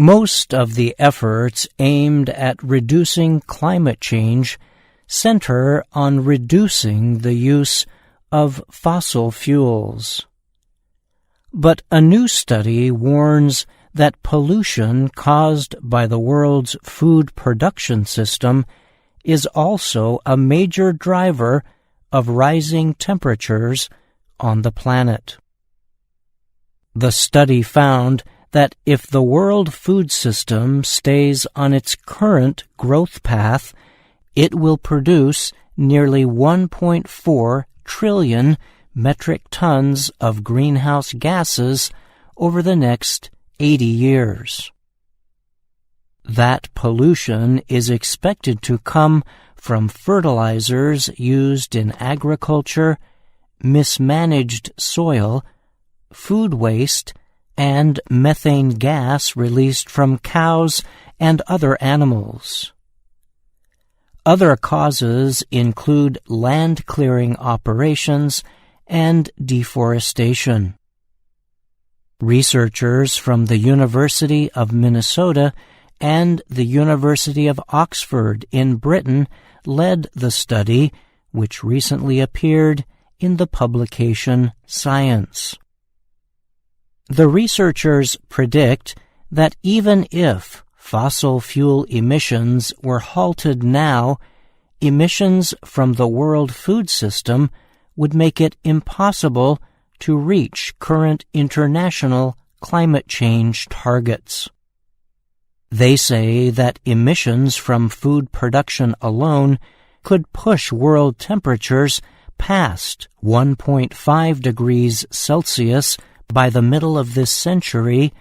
Most of the efforts aimed at reducing climate change center on reducing the use of fossil fuels. But a new study warns that pollution caused by the world's food production system is also a major driver of rising temperatures on the planet. The study found that if the world food system stays on its current growth path, it will produce nearly 1.4 trillion metric tons of greenhouse gases over the next 80 years. That pollution is expected to come from fertilizers used in agriculture, mismanaged soil, food waste, and methane gas released from cows and other animals. Other causes include land clearing operations and deforestation. Researchers from the University of Minnesota and the University of Oxford in Britain led the study, which recently appeared in the publication Science. The researchers predict that even if fossil fuel emissions were halted now, emissions from the world food system would make it impossible to reach current international climate change targets. They say that emissions from food production alone could push world temperatures past 1.5 degrees Celsius by the middle of this century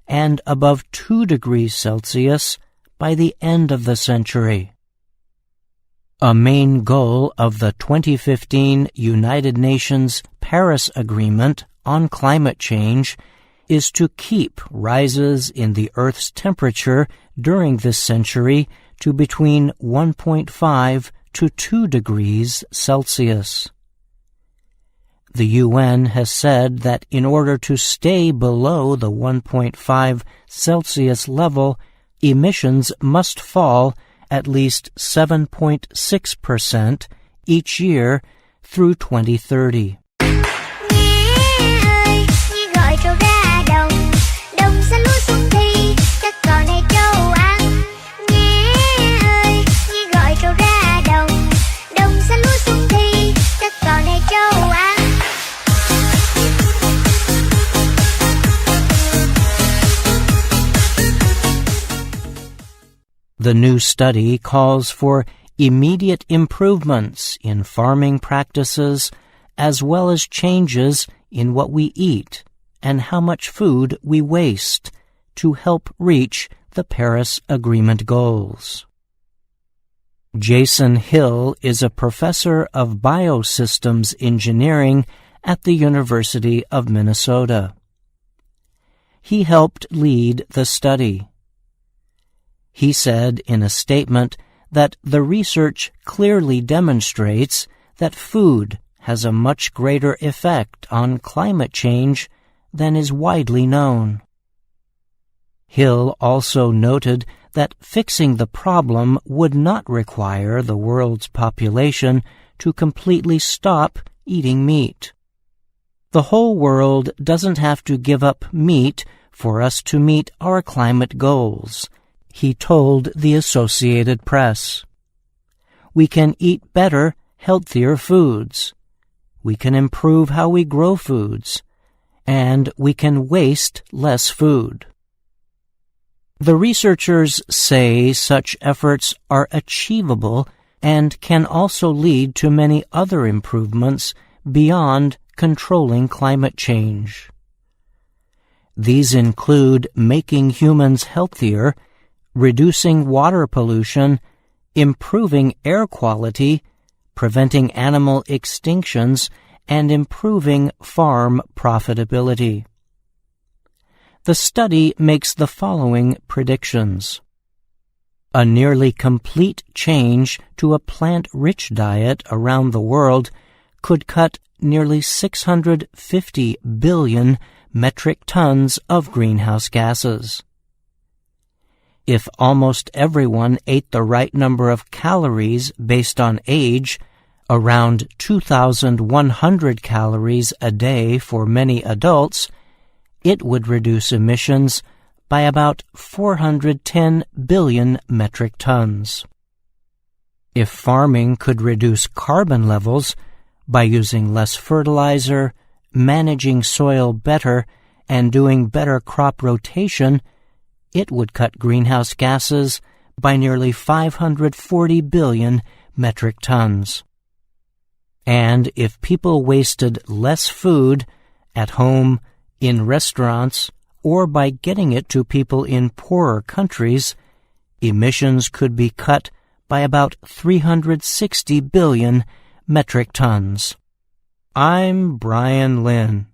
and above 2 degrees Celsius by the end of the century. A main goal of the 2015 United Nations Paris Agreement on climate change is to keep rises in the Earth's temperature during this century to between 1.5 to 2 degrees Celsius. The UN has said that in order to stay below the 1.5 Celsius level, emissions must fall at least 7.6% each year through 2030. The new study calls for immediate improvements in farming practices as well as changes in what we eat and how much food we waste to help reach the Paris Agreement goals. Jason Hill is a professor of biosystems engineering at the University of Minnesota. He helped lead the study. He said in a statement that the research clearly demonstrates that food has a much greater effect on climate change than is widely known. Hill also noted that fixing the problem would not require the world's population to completely stop eating meat. The whole world doesn't have to give up meat for us to meet our climate goals, he told the Associated Press. We can eat better, healthier foods. We can improve how we grow foods, and we can waste less food. The researchers say such efforts are achievable and can also lead to many other improvements beyond controlling climate change. These include making humans healthier, reducing water pollution, improving air quality, preventing animal extinctions, and improving farm profitability. The study makes the following predictions. A nearly complete change to a plant-rich diet around the world could cut nearly 650 billion metric tons of greenhouse gases. If almost everyone ate the right number of calories based on age, around 2,100 calories a day for many adults, it would reduce emissions by about 410 billion metric tons. If farming could reduce carbon levels by using less fertilizer, managing soil better, and doing better crop rotation, it would cut greenhouse gases by nearly 540 billion metric tons. And if people wasted less food at home, in restaurants, or by getting it to people in poorer countries, emissions could be cut by about 360 billion metric tons. I'm Bryan Lynn.